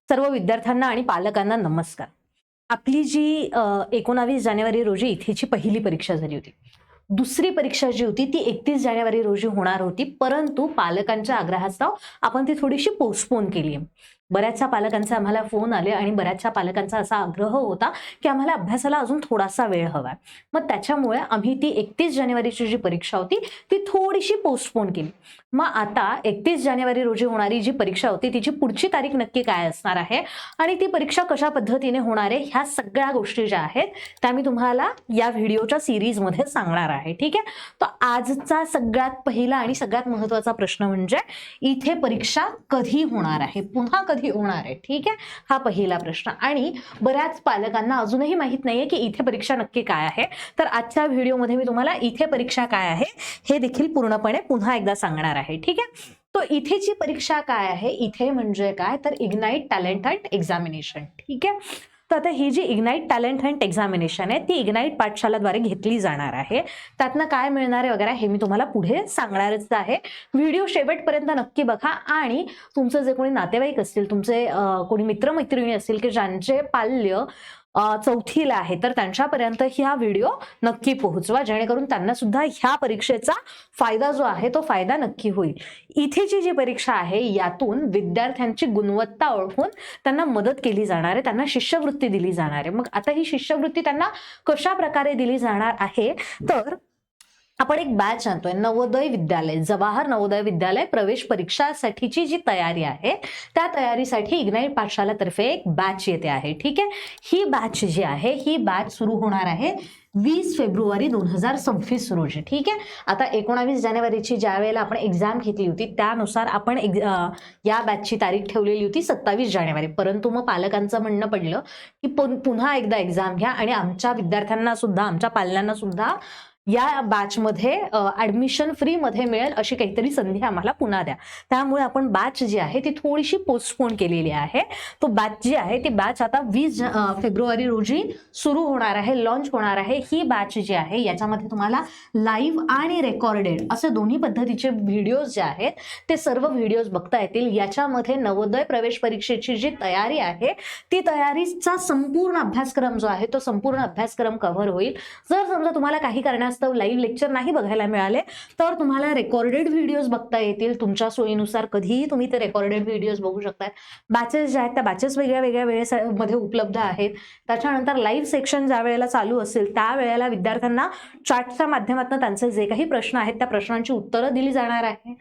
सर्व विद्यार्थ्यांना आणि पालकांना नमस्कार. आपली जी 19 जानेवारी रोजी इथेची पहिली परीक्षा झाली होती. दुसरी परीक्षा जी होती ती 31 जानेवारी रोजी होणार होती, परंतु पालकांच्या आग्रहास्तव आपण ती थोडीशी पोस्टपोन केली आहे. बऱ्याचशा पालकांचे आम्हाला फोन आले आणि बऱ्याचशा पालकांचा असा आग्रह होता की आम्हाला अभ्यासाला अजून थोडासा वेळ हवा. मग त्याच्यामुळे आम्ही ती 31 जानेवारीची जी परीक्षा होती ती थोडीशी पोस्टपोन केली. मग आता 31 जानेवारी रोजी होणारी जी परीक्षा होती तिची पुढची तारीख नक्की काय असणार आहे आणि ती परीक्षा कशा पद्धतीने होणार आहे, ह्या सगळ्या गोष्टी ज्या आहेत त्या मी तुम्हाला या व्हिडिओच्या सिरीजमध्ये सांगणार आहे. ठीक आहे. तर आजचा सगळ्यात पहिला आणि सगळ्यात महत्त्वाचा प्रश्न म्हणजे इथे परीक्षा कधी होणार आहे, पुन्हा कधी होणार आहे. ठीक आहे. हा पहिला प्रश्न. आणि बऱ्याच पालकांना अजूनही माहित नाहीये की इथे परीक्षा नक्की काय आहे. तर आजच्या व्हिडिओमध्ये मी तुम्हाला इथे परीक्षा काय आहे हे देखील पूर्णपणे पुन्हा एकदा सांगणार आहे. ठीक आहे. तो इथेची परीक्षा काय आहे, इथे म्हणजे काय तर इग्नाइट टॅलेंट अँड एक्झामिनेशन. ठीक आहे. तर आता ही जी इग्नाइट टॅलेंट अँड एक्झामिनेशन आहे ती इग्नाइट पाठशालाद्वारे घेतली जाणार आहे. त्यातनं काय मिळणार आहे वगैरे हे मी तुम्हाला पुढे सांगणारच आहे. व्हिडिओ शेवटपर्यंत नक्की बघा आणि तुमचं जे कोणी नातेवाईक असतील, तुमचे कोणी मित्रमैत्रिणी असतील की ज्यांचे पाल्य चौथीला आहे तर त्यांच्यापर्यंत हा व्हिडिओ नक्की पोहोचवा, जेणेकरून त्यांना सुद्धा ह्या परीक्षेचा फायदा जो आहे तो फायदा नक्की होईल. इथेची जी परीक्षा आहे यातून विद्यार्थ्यांची गुणवत्ता ओळखून त्यांना मदत केली जाणार आहे, त्यांना शिष्यवृत्ती दिली जाणार आहे. मग आता ही शिष्यवृत्ती त्यांना कशा प्रकारे दिली जाणार आहे तर आपण एक बॅच आणतोय, नवोदय विद्यालय, जवाहर नवोदय विद्यालय प्रवेश परीक्षासाठीची जी तयारी आहे त्या तयारीसाठी इग्नाइट पाठशालातर्फे एक बॅच येते आहे. ठीक आहे. ही बॅच जी आहे ही बॅच सुरू होणार आहे 20 फेब्रुवारी 2026 रोजी. ठीक आहे. आता 19 जानेवारीची ज्या वेळेला आपण एक्झाम घेतली होती त्यानुसार आपण या बॅचची तारीख ठेवलेली होती 27 जानेवारी, परंतु मग पालकांचं म्हणणं पडलं की पुन्हा एकदा एक्झाम घ्या आणि आमच्या विद्यार्थ्यांना सुद्धा, आमच्या पाल्यांना सुद्धा या बॅचमध्ये ऍडमिशन फ्री मध्ये मिळेल अशी काहीतरी संधी आम्हाला पुन्हा द्या. त्यामुळे आपण बॅच जी आहे ती थोडीशी पोस्टपोन केलेली आहे. तो बॅच जी आहे ती बॅच आता 20 फेब्रुवारी रोजी सुरू होणार आहे, लॉन्च होणार आहे. ही बॅच जी आहे याच्यामध्ये तुम्हाला लाईव्ह आणि रेकॉर्डेड असे दोन्ही पद्धतीचे व्हिडिओज जे आहेत ते सर्व व्हिडिओज बघता येतील. याच्यामध्ये नवोदय प्रवेश परीक्षेची जी तयारी आहे ती तयारीचा संपूर्ण अभ्यासक्रम जो आहे तो संपूर्ण अभ्यासक्रम कव्हर होईल. जर समजा तुम्हाला काही कारणास्तव लाईव्ह लेक्चर नाही बघायला मिळाले तर तुम्हाला रेकॉर्डेड व्हिडिओज बघता येतील. तुमच्या सोयीनुसार कधीही तुम्ही ते रेकॉर्डेड व्हिडिओज बघू शकता. बॅचेस ज्या आहेत त्या बॅचेस वेगळ्या वेगळ्या वेळेमध्ये उपलब्ध आहेत. त्याच्यानंतर लाईव्ह सेक्शन ज्या वेळेला चालू असेल त्या वेळेला विद्यार्थ्यांना चॅटच्या माध्यमातून त्यांचे जे काही प्रश्न आहेत त्या प्रश्नांची उत्तरं दिली जाणार आहे.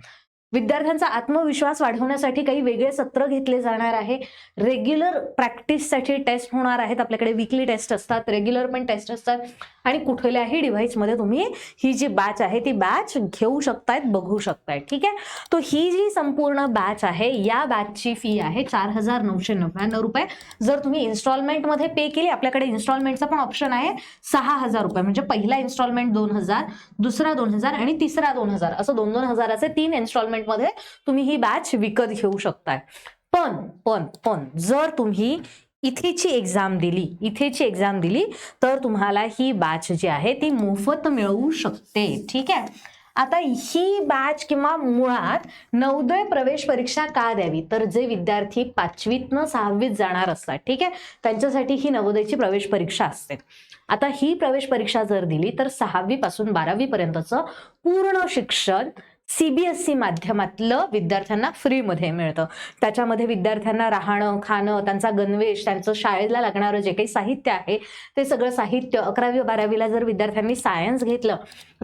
विद्यार्थ्यांचा आत्मविश्वास वाढवण्यासाठी काही वेगळे सत्र घेतले जाणार आहे. रेग्युलर प्रॅक्टिससाठी टेस्ट होणार आहेत. आपल्याकडे वीकली टेस्ट असतात, रेग्युलर पण टेस्ट असतात आणि कुठल्याही डिव्हाइसमध्ये तुम्ही ही जी बॅच आहे ती बॅच घेऊ शकतायत, बघू शकतायत. ठीक आहे. तो ही जी संपूर्ण बॅच आहे या बॅचची फी आहे 4,999 रुपये. जर तुम्ही इन्स्टॉलमेंटमध्ये पे केली, आपल्याकडे इन्स्टॉलमेंटचा पण ऑप्शन आहे, 6,000 रुपये म्हणजे पहिला इन्स्टॉलमेंट 2,000, दुसरा 2,000 आणि तिसरा 2,000 असं 2-2 हजाराचे 3 इन्स्टॉलमेंट मध्ये तुम्ही ही बॅच विकत घेऊ शकताय. पण जर तुम्ही इथेची एक्झाम दिली तर तुम्हाला ही बॅच जी आहे ती मोफत मिळू शकते. ठीक आहे. आता ही बॅच किंवा मुळात नवोदय प्रवेश परीक्षा का द्यावी तर जे विद्यार्थी 5वीतनं 6वीत जाणार असतात, ठीक आहे, त्यांच्यासाठी ही नवोदयची प्रवेश परीक्षा असते. आता ही प्रवेश परीक्षा जर दिली तर 6वी पासून 12वी पर्यंतचं पूर्ण शिक्षण CBSE माध्यमातलं विद्यार्थ्यांना फ्रीमध्ये मिळतं. त्याच्यामध्ये विद्यार्थ्यांना राहणं, खाणं, त्यांचा गणवेश, त्यांचं शाळेला लागणारं जे काही साहित्य आहे ते सगळं साहित्य. 11वी-12वीला जर विद्यार्थ्यांनी सायन्स घेतलं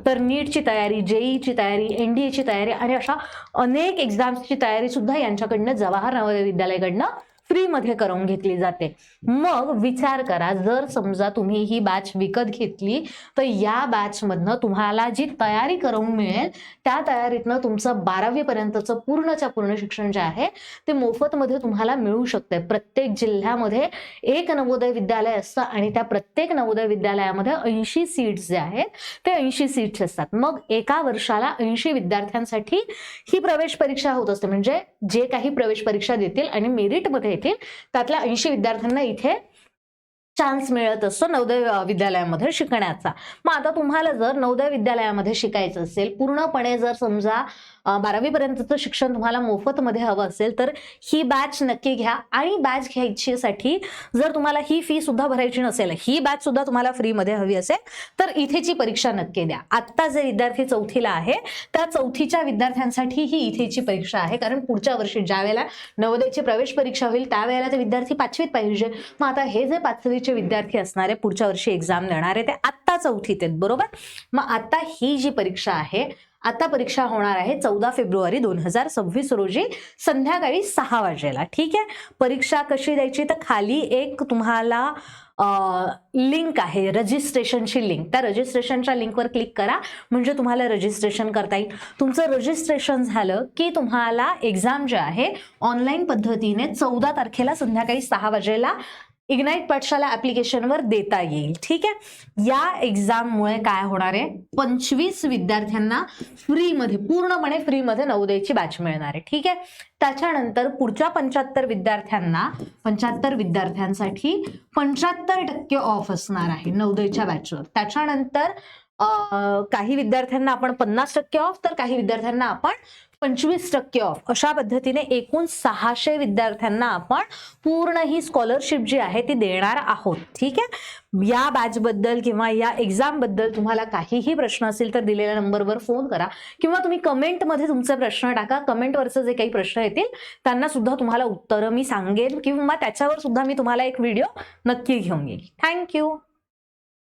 तर नीटची तयारी, JEEची तयारी, NDAची तयारी आणि अशा अनेक एक्झाम्सची तयारी सुद्धा यांच्याकडनं जवाहर नवोदय विद्यालयाकडनं फ्रीमध्ये करून घेतली जाते. मग विचार करा, जर समजा तुम्ही ही बॅच विकत घेतली तर या बॅचमधनं तुम्हाला जी तयारी करून मिळेल त्या तयारीतनं तुमचं 12वी पर्यंतचं पूर्णच्या पूर्ण शिक्षण जे आहे ते मोफतमध्ये तुम्हाला मिळू शकते. प्रत्येक जिल्ह्यामध्ये एक नवोदय विद्यालय असतं आणि त्या प्रत्येक नवोदय विद्यालयामध्ये 80 सीट्स जे आहेत ते 80 सीट्स असतात. मग एका वर्षाला 80 विद्यार्थ्यांसाठी ही प्रवेश परीक्षा होत असते. म्हणजे जे काही प्रवेश परीक्षा देतील आणि मेरिटमध्ये येतील त्यातल्या 80 विद्यार्थ्यांना इथे चान्स मिळत असतो नवोदय विद्यालयामध्ये शिकण्याचा. मग आता तुम्हाला जर नवोदय विद्यालयामध्ये शिकायचं असेल, पूर्णपणे जर समजा 12वी पर्यंतचं शिक्षण तुम्हाला मोफतमध्ये हवं असेल तर ही बॅच नक्की घ्या. आणि बॅच घ्यायची जर तुम्हाला ही फी सुद्धा भरायची नसेल, ही बॅच सुद्धा तुम्हाला फ्रीमध्ये हवी असेल तर इथेची परीक्षा नक्की द्या. आत्ता जे विद्यार्थी चौथीला आहे त्या चौथीच्या विद्यार्थ्यांसाठी ही इथेची परीक्षा आहे, कारण पुढच्या वर्षी ज्या वेळेला नवोदयची प्रवेश परीक्षा होईल त्यावेळेला ते विद्यार्थी 5वीत पाहिजे. मग आता हे जे 5वीचे विद्यार्थी असणारे पुढच्या वर्षी एक्झाम देणार आहे ते आत्ता चौथीत आहेत, बरोबर. मग आता ही जी परीक्षा आहे, आता परीक्षा होणार आहे 14 फेब्रुवारी 2026 रोजी संध्याकाळी 6 वाजेला. ठीक आहे. परीक्षा कशी द्यायची तर खाली एक तुम्हाला लिंक आहे, रजिस्ट्रेशनची लिंक. त्या रजिस्ट्रेशनच्या लिंकवर क्लिक करा म्हणजे तुम्हाला रजिस्ट्रेशन करता येईल. तुमचं रजिस्ट्रेशन झालं की तुम्हाला एक्झाम जे आहे ऑनलाईन पद्धतीने 14 तारखेला संध्याकाळी 6 वाजेला इग्नाइट पाठशाला ऍप्लिकेशनवर देता येईल. ठीक आहे. या एक्झाममुळे काय होणार आहे, 25 विद्यार्थ्यांना फ्रीमध्ये, पूर्णपणे फ्रीमध्ये नवोदयची बॅच मिळणार आहे. ठीक आहे. त्याच्यानंतर पुढच्या 75 विद्यार्थ्यांसाठी 75% ऑफ असणार आहे नवोदयच्या बॅचवर. त्याच्यानंतर काही विद्यार्थ्यांना आपण 50% ऑफ, तर काही विद्यार्थ्यांना आपण 25% ऑफ, अशा पद्धतीने एकूण 600 विद्यार्थ्यांना आपण पूर्ण ही स्कॉलरशिप जी आहे ती देणार आहोत. ठीक आहे. या बॅच बद्दल किंवा या एक्झाम बद्दल तुम्हाला काहीही प्रश्न असेल तर दिलेल्या नंबरवर फोन करा किंवा तुम्ही कमेंटमध्ये तुमचे प्रश्न टाका. कमेंटवरचे जे काही प्रश्न येतील त्यांना सुद्धा तुम्हाला उत्तरं मी सांगेन किंवा त्याच्यावर सुद्धा मी तुम्हाला एक व्हिडिओ नक्की घेऊन येईल. थँक्यू.